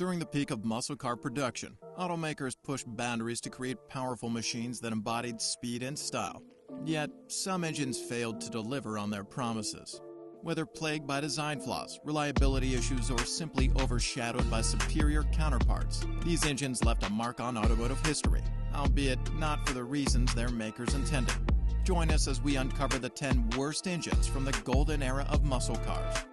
During the peak of muscle car production, automakers pushed boundaries to create powerful machines that embodied speed and style. Yet, some engines failed to deliver on their promises. Whether plagued by design flaws, reliability issues, or simply overshadowed by superior counterparts, these engines left a mark on automotive history, albeit not for the reasons their makers intended. Join us as we uncover the 10 worst engines from the golden era of muscle cars.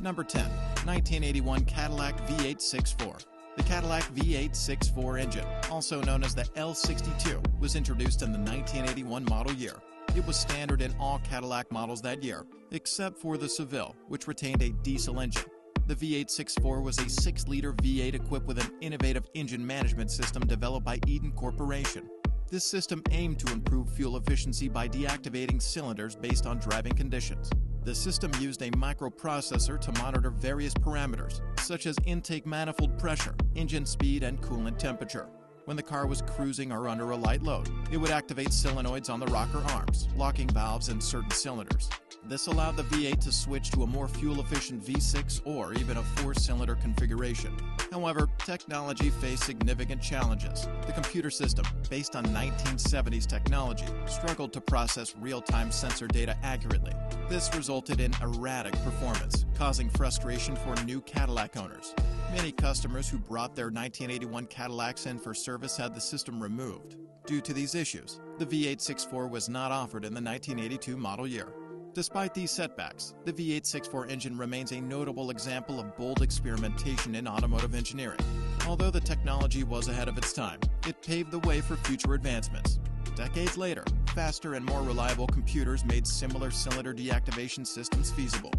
Number 10. 1981 Cadillac V8 6.4. The Cadillac V8 6.4 engine, also known as the L62, was introduced in the 1981 model year. It was standard in all Cadillac models that year, except for the Seville, which retained a diesel engine. The V8 6.4 was a 6-liter V8 equipped with an innovative engine management system developed by Eaton Corporation. This system aimed to improve fuel efficiency by deactivating cylinders based on driving conditions. The system used a microprocessor to monitor various parameters, such as intake manifold pressure, engine speed, and coolant temperature. When the car was cruising or under a light load, it would activate solenoids on the rocker arms, locking valves in certain cylinders. This allowed the V8 to switch to a more fuel-efficient V6 or even a 4-cylinder configuration. However, technology faced significant challenges. The computer system, based on 1970s technology, struggled to process real-time sensor data accurately. This resulted in erratic performance, causing frustration for new Cadillac owners. Many customers who brought their 1981 Cadillacs in for service had the system removed. Due to these issues, the V8 6.4 was not offered in the 1982 model year. Despite these setbacks, the V8 6.4 engine remains a notable example of bold experimentation in automotive engineering. Although the technology was ahead of its time, it paved the way for future advancements. Decades later, faster and more reliable computers made similar cylinder deactivation systems feasible.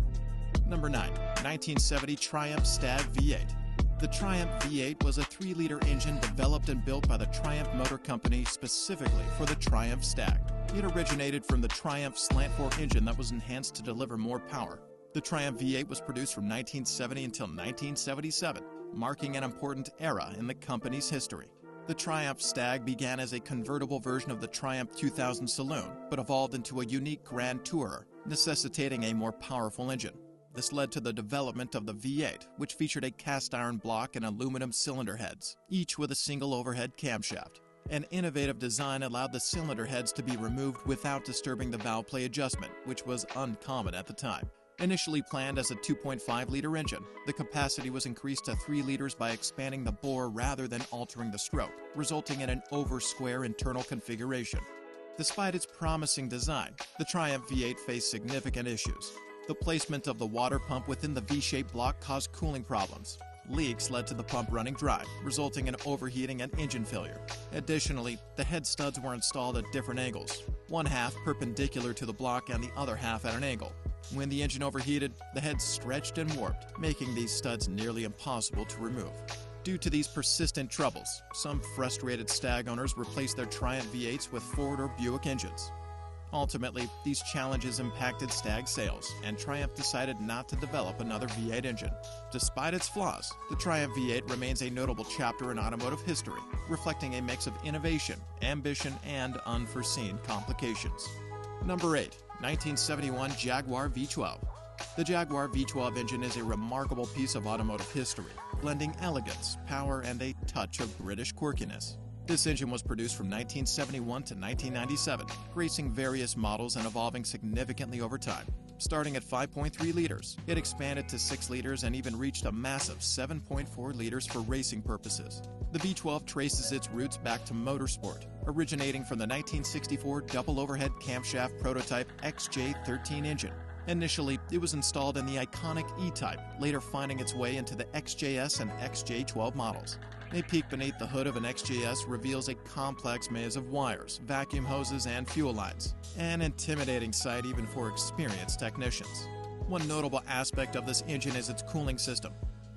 Number 9. 1970 Triumph Stag V8. The Triumph V8 was a 3-liter engine developed and built by the Triumph Motor Company specifically for the Triumph Stag. It originated from the Triumph slant-4 engine that was enhanced to deliver more power. The Triumph V8 was produced from 1970 until 1977, marking an important era in the company's history. The Triumph Stag began as a convertible version of the Triumph 2000 Saloon, but evolved into a unique Grand Tourer, necessitating a more powerful engine. This led to the development of the V8, which featured a cast-iron block and aluminum cylinder heads, each with a single overhead camshaft. An innovative design allowed the cylinder heads to be removed without disturbing the valve play adjustment, which was uncommon at the time. Initially planned as a 2.5-liter engine, the capacity was increased to 3 liters by expanding the bore rather than altering the stroke, resulting in an over-square internal configuration. Despite its promising design, the Triumph V8 faced significant issues. The placement of the water pump within the V-shaped block caused cooling problems. Leaks led to the pump running dry, resulting in overheating and engine failure. Additionally, the head studs were installed at different angles, one half perpendicular to the block and the other half at an angle. When the engine overheated, the heads stretched and warped, making these studs nearly impossible to remove. Due to these persistent troubles, some frustrated Stag owners replaced their Triumph V8s with Ford or Buick engines. Ultimately, these challenges impacted Stag sales, and Triumph decided not to develop another V8 engine. Despite its flaws, the Triumph V8 remains a notable chapter in automotive history, reflecting a mix of innovation, ambition, and unforeseen complications. Number 8. 1971 Jaguar V12. The Jaguar V12 engine is a remarkable piece of automotive history, blending elegance, power, and a touch of British quirkiness. This engine was produced from 1971 to 1997, gracing various models and evolving significantly over time. Starting at 5.3 liters, it expanded to 6 liters and even reached a massive 7.4 liters for racing purposes. The V12 traces its roots back to motorsport, originating from the 1964 double overhead camshaft prototype XJ13 engine. Initially, it was installed in the iconic E-Type, later finding its way into the XJS and XJ12 models. A peek beneath the hood of an XJS reveals a complex maze of wires, vacuum hoses, and fuel lines. An intimidating sight even for experienced technicians. One notable aspect of this engine is its cooling system.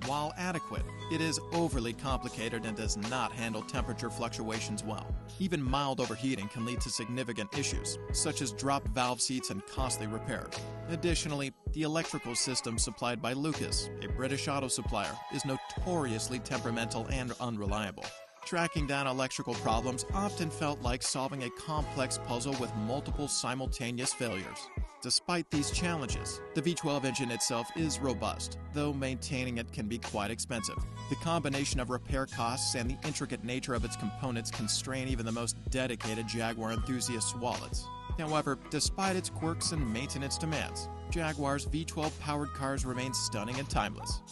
While adequate, it is overly complicated and does not handle temperature fluctuations well. Even mild overheating can lead to significant issues, such as dropped valve seats and costly repairs. Additionally, the electrical system supplied by Lucas, a British auto supplier, is notoriously temperamental and unreliable. Tracking down electrical problems often felt like solving a complex puzzle with multiple simultaneous failures. Despite these challenges, the V12 engine itself is robust, though maintaining it can be quite expensive. The combination of repair costs and the intricate nature of its components constrain even the most dedicated Jaguar enthusiasts' wallets. However, despite its quirks and maintenance demands, Jaguar's V12-powered cars remain stunning and timeless.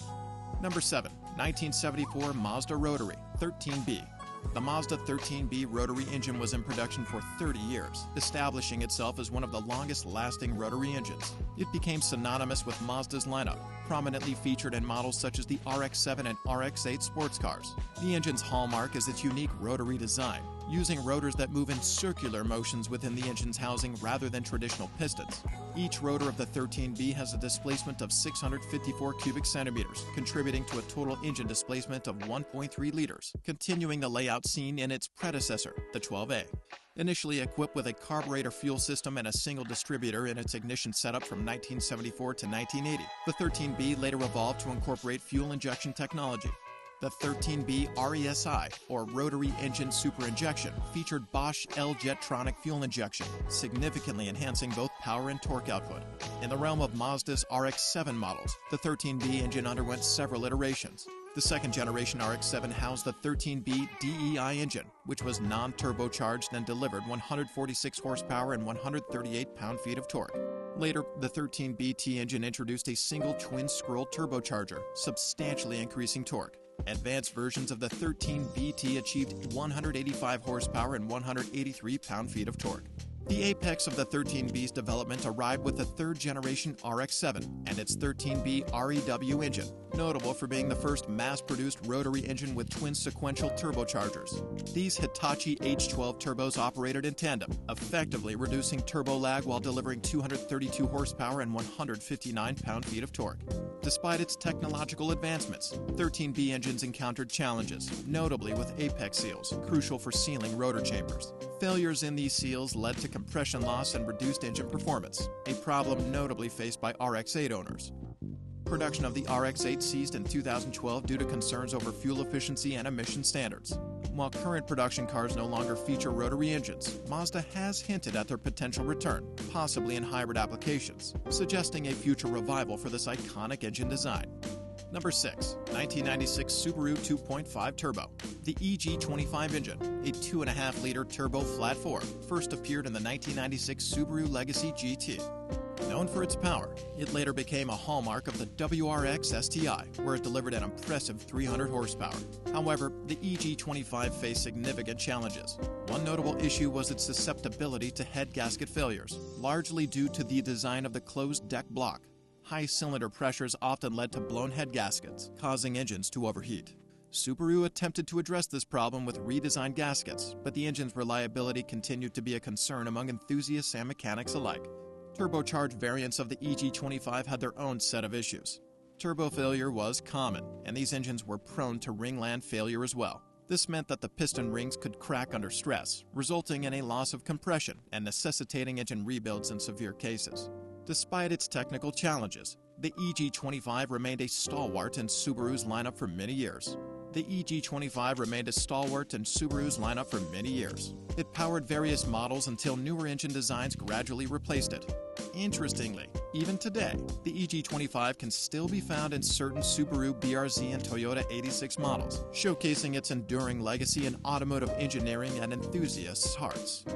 Number 7. 1974 Mazda Rotary 13B. The Mazda 13B rotary engine was in production for 30 years, establishing itself as one of the longest-lasting rotary engines. It became synonymous with Mazda's lineup, prominently featured in models such as the RX-7 and RX-8 sports cars. The engine's hallmark is its unique rotary design, using rotors that move in circular motions within the engine's housing rather than traditional pistons. Each rotor of the 13B has a displacement of 654 cubic centimeters, contributing to a total engine displacement of 1.3 liters, continuing the layout seen in its predecessor, the 12A. Initially equipped with a carburetor fuel system and a single distributor in its ignition setup from 1974 to 1980, the 13B later evolved to incorporate fuel injection technology. The 13B RESI, or Rotary Engine Superinjection, featured Bosch L-Jetronic fuel injection, significantly enhancing both power and torque output. In the realm of Mazda's RX-7 models, the 13B engine underwent several iterations. The second-generation RX-7 housed the 13B DEI engine, which was non-turbocharged and delivered 146 horsepower and 138 pound-feet of torque. Later, the 13BT engine introduced a single twin-scroll turbocharger, substantially increasing torque. Advanced versions of the 13BT achieved 185 horsepower and 183 pound-feet of torque. The apex of the 13B's development arrived with the third-generation RX-7 and its 13B REW engine, notable for being the first mass-produced rotary engine with twin sequential turbochargers. These Hitachi H12 turbos operated in tandem, effectively reducing turbo lag while delivering 232 horsepower and 159 pound-feet of torque. Despite its technological advancements, 13B engines encountered challenges, notably with apex seals, crucial for sealing rotor chambers. Failures in these seals led to compression loss and reduced engine performance, a problem notably faced by RX-8 owners. Production of the RX-8 ceased in 2012 due to concerns over fuel efficiency and emission standards. While current production cars no longer feature rotary engines, Mazda has hinted at their potential return, possibly in hybrid applications, suggesting a future revival for this iconic engine design. Number 6. 1996 Subaru 2.5 Turbo. The EG25 engine, a 2.5-liter turbo flat 4, first appeared in the 1996 Subaru Legacy GT. Known for its power, it later became a hallmark of the WRX STI, where it delivered an impressive 300 horsepower. However, the EG25 faced significant challenges. One notable issue was its susceptibility to head gasket failures, largely due to the design of the closed deck block. High cylinder pressures often led to blown head gaskets, causing engines to overheat. Subaru attempted to address this problem with redesigned gaskets, but the engine's reliability continued to be a concern among enthusiasts and mechanics alike. Turbocharged variants of the EG25 had their own set of issues. Turbo failure was common, and these engines were prone to ringland failure as well. This meant that the piston rings could crack under stress, resulting in a loss of compression and necessitating engine rebuilds in severe cases. Despite its technical challenges, the EG25 remained a stalwart in Subaru's lineup for many years. The EG25 remained a stalwart in Subaru's lineup for many years. It powered various models until newer engine designs gradually replaced it. Interestingly, even today, the EG25 can still be found in certain Subaru BRZ and Toyota 86 models, showcasing its enduring legacy in automotive engineering and enthusiasts' hearts.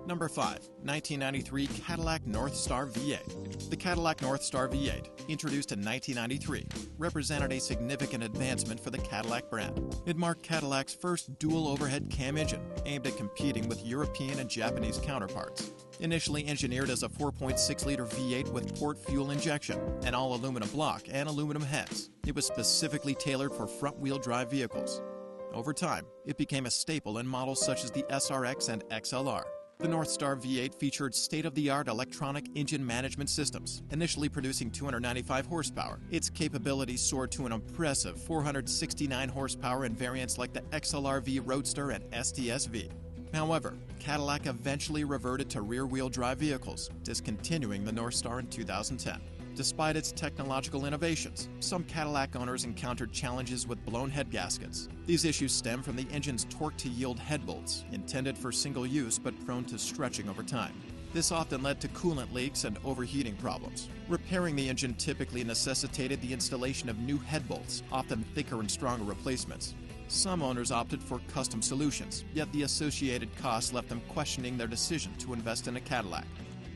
Number 5. 1993 Cadillac Northstar V8. The Cadillac Northstar V8, introduced in 1993, represented a significant advancement for the Cadillac brand. It marked Cadillac's first dual overhead cam engine, aimed at competing with European and Japanese counterparts. Initially engineered as a 4.6-liter V8 with port fuel injection, an all-aluminum block, and aluminum heads, it was specifically tailored for front-wheel drive vehicles. Over time, it became a staple in models such as the SRX and XLR. The Northstar V8 featured state-of-the-art electronic engine management systems, initially producing 295 horsepower. Its capabilities soared to an impressive 469 horsepower in variants like the XLR-V Roadster and STS-V. However, Cadillac eventually reverted to rear-wheel drive vehicles, discontinuing the Northstar in 2010. Despite its technological innovations, some Cadillac owners encountered challenges with blown head gaskets. These issues stem from the engine's torque-to-yield head bolts, intended for single use but prone to stretching over time. This often led to coolant leaks and overheating problems. Repairing the engine typically necessitated the installation of new head bolts, often thicker and stronger replacements. Some owners opted for custom solutions, yet the associated costs left them questioning their decision to invest in a Cadillac.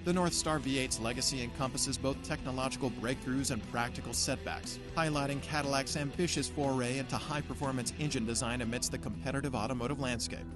The Northstar V8's legacy encompasses both technological breakthroughs and practical setbacks, highlighting Cadillac's ambitious foray into high-performance engine design amidst the competitive automotive landscape.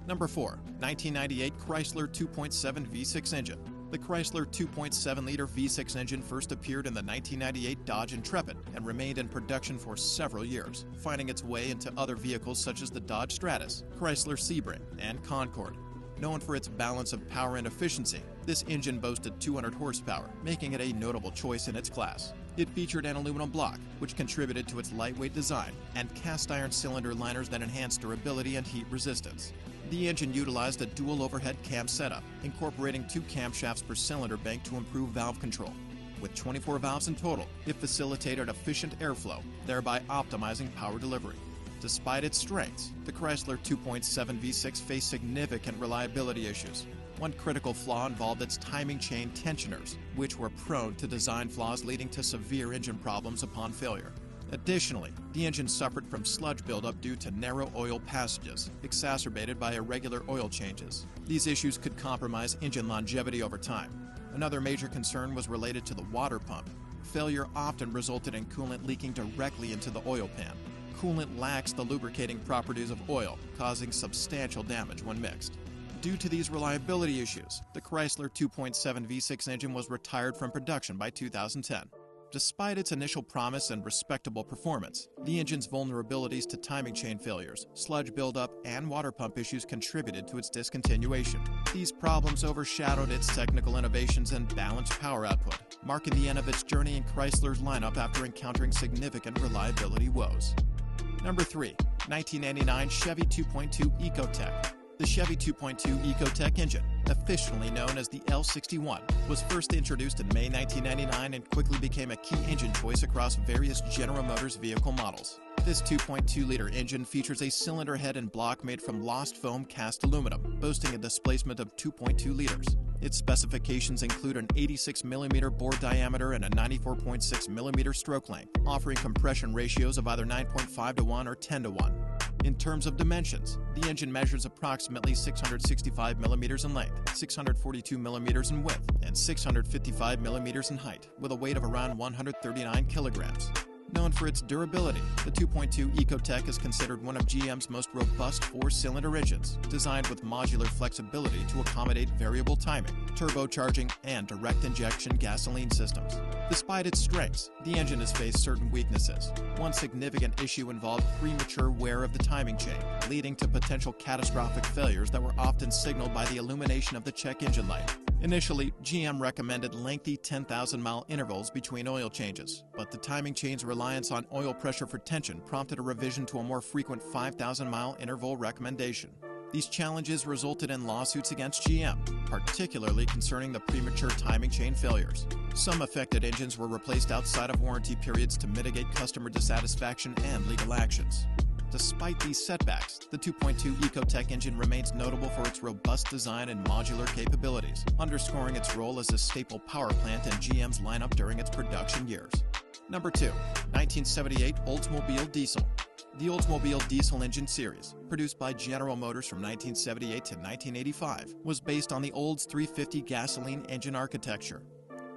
Number 4. 1998 Chrysler 2.7 V6 engine. The Chrysler 2.7-liter V6 engine first appeared in the 1998 Dodge Intrepid and remained in production for several years, finding its way into other vehicles such as the Dodge Stratus, Chrysler Sebring, and Concorde. Known for its balance of power and efficiency, this engine boasted 200 horsepower, making it a notable choice in its class. It featured an aluminum block, which contributed to its lightweight design, and cast-iron cylinder liners that enhanced durability and heat resistance. The engine utilized a dual overhead cam setup, incorporating 2 camshafts per cylinder bank to improve valve control. With 24 valves in total, it facilitated efficient airflow, thereby optimizing power delivery. Despite its strengths, the Chrysler 2.7 V6 faced significant reliability issues. One critical flaw involved its timing chain tensioners, which were prone to design flaws leading to severe engine problems upon failure. Additionally, the engine suffered from sludge buildup due to narrow oil passages, exacerbated by irregular oil changes. These issues could compromise engine longevity over time. Another major concern was related to the water pump. Failure often resulted in coolant leaking directly into the oil pan. Coolant lacks the lubricating properties of oil, causing substantial damage when mixed. Due to these reliability issues, the Chrysler 2.7 V6 engine was retired from production by 2010. Despite its initial promise and respectable performance, the engine's vulnerabilities to timing chain failures, sludge buildup, and water pump issues contributed to its discontinuation. These problems overshadowed its technical innovations and balanced power output, marking the end of its journey in Chrysler's lineup after encountering significant reliability woes. Number 3. 1999 Chevy 2.2 Ecotec. The Chevy 2.2 Ecotec engine, officially known as the L61, was first introduced in May 1999 and quickly became a key engine choice across various General Motors vehicle models. This 2.2-liter engine features a cylinder head and block made from lost foam cast aluminum, boasting a displacement of 2.2 liters. Its specifications include an 86mm bore diameter and a 94.6mm stroke length, offering compression ratios of either 9.5:1 or 10:1. In terms of dimensions, the engine measures approximately 665mm in length, 642mm in width, and 655mm in height, with a weight of around 139 kilograms. Known for its durability, the 2.2 Ecotec is considered one of GM's most robust 4-cylinder engines, designed with modular flexibility to accommodate variable timing, turbocharging, and direct injection gasoline systems. Despite its strengths, the engine has faced certain weaknesses. One significant issue involved premature wear of the timing chain, leading to potential catastrophic failures that were often signaled by the illumination of the check engine light. Initially, GM recommended lengthy 10,000-mile intervals between oil changes, but the timing chain's reliance on oil pressure for tension prompted a revision to a more frequent 5,000-mile interval recommendation. These challenges resulted in lawsuits against GM, particularly concerning the premature timing chain failures. Some affected engines were replaced outside of warranty periods to mitigate customer dissatisfaction and legal actions. Despite these setbacks, the 2.2 Ecotec engine remains notable for its robust design and modular capabilities, underscoring its role as a staple power plant in GM's lineup during its production years. Number 2. 1978 Oldsmobile Diesel. The Oldsmobile Diesel engine series, produced by General Motors from 1978 to 1985, was based on the Olds 350 gasoline engine architecture.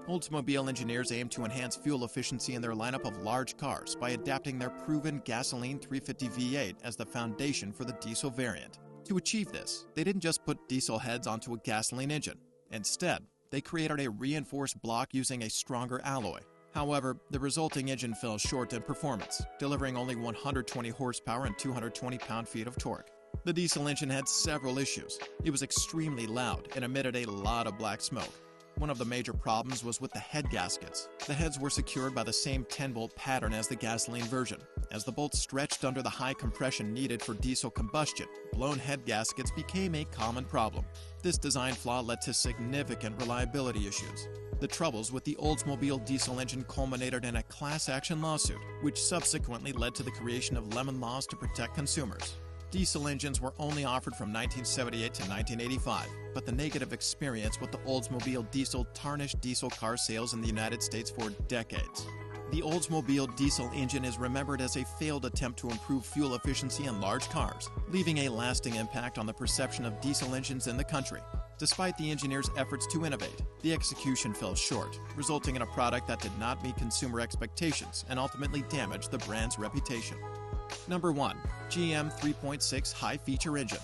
Oldsmobile engineers aim to enhance fuel efficiency in their lineup of large cars by adapting their proven gasoline 350 V8 as the foundation for the diesel variant. To achieve this, they didn't just put diesel heads onto a gasoline engine. Instead, they created a reinforced block using a stronger alloy. However, the resulting engine fell short in performance, delivering only 120 horsepower and 220 pound-feet of torque. The diesel engine had several issues. It was extremely loud and emitted a lot of black smoke. One of the major problems was with the head gaskets. The heads were secured by the same 10-bolt pattern as the gasoline version. As the bolts stretched under the high compression needed for diesel combustion, blown head gaskets became a common problem. This design flaw led to significant reliability issues. The troubles with the Oldsmobile diesel engine culminated in a class action lawsuit, which subsequently led to the creation of lemon laws to protect consumers. Diesel engines were only offered from 1978 to 1985, but the negative experience with the Oldsmobile diesel tarnished diesel car sales in the United States for decades. The Oldsmobile diesel engine is remembered as a failed attempt to improve fuel efficiency in large cars, leaving a lasting impact on the perception of diesel engines in the country. Despite the engineers' efforts to innovate, the execution fell short, resulting in a product that did not meet consumer expectations and ultimately damaged the brand's reputation. Number 1. GM 3.6 High-Feature Engine.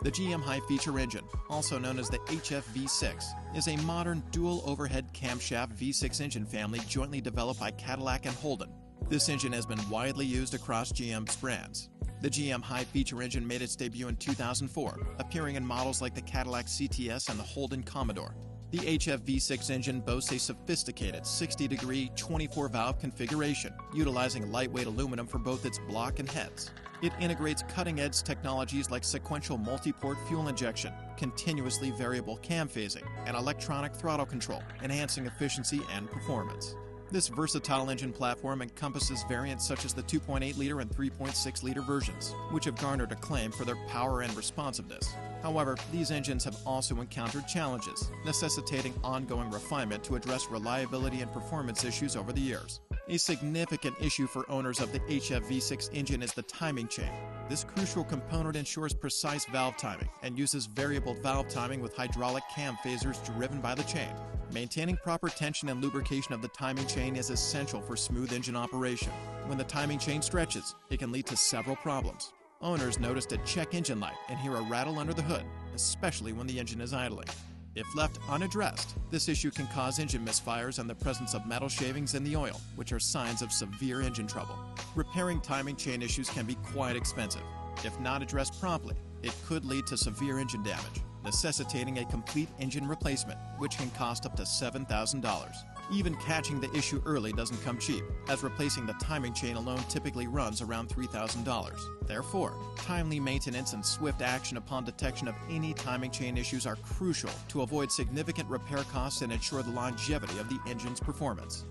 The GM High-Feature Engine, also known as the HF-V6, is a modern dual overhead camshaft V6 engine family jointly developed by Cadillac and Holden. This engine has been widely used across GM's brands. The GM High-Feature Engine made its debut in 2004, appearing in models like the Cadillac CTS and the Holden Commodore. The HF-V6 engine boasts a sophisticated 60-degree, 24-valve configuration, utilizing lightweight aluminum for both its block and heads. It integrates cutting-edge technologies like sequential multi-port fuel injection, continuously variable cam phasing, and electronic throttle control, enhancing efficiency and performance. This versatile engine platform encompasses variants such as the 2.8-liter and 3.6-liter versions, which have garnered acclaim for their power and responsiveness. However, these engines have also encountered challenges, necessitating ongoing refinement to address reliability and performance issues over the years. A significant issue for owners of the HF-V6 engine is the timing chain. This crucial component ensures precise valve timing and uses variable valve timing with hydraulic cam phasers driven by the chain. Maintaining proper tension and lubrication of the timing chain is essential for smooth engine operation. When the timing chain stretches, it can lead to several problems. Owners notice a check engine light and hear a rattle under the hood, especially when the engine is idling. If left unaddressed, this issue can cause engine misfires and the presence of metal shavings in the oil, which are signs of severe engine trouble. Repairing timing chain issues can be quite expensive. If not addressed promptly, it could lead to severe engine damage, necessitating a complete engine replacement, which can cost up to $7,000. Even catching the issue early doesn't come cheap, as replacing the timing chain alone typically runs around $3,000. Therefore, timely maintenance and swift action upon detection of any timing chain issues are crucial to avoid significant repair costs and ensure the longevity of the engine's performance.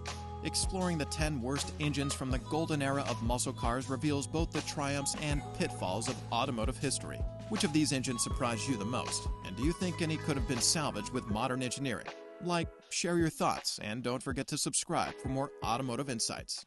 Exploring the 10 worst engines from the golden era of muscle cars reveals both the triumphs and pitfalls of automotive history. Which of these engines surprised you the most? And do you think any could have been salvaged with modern engineering? Like, share your thoughts, and don't forget to subscribe for more automotive insights.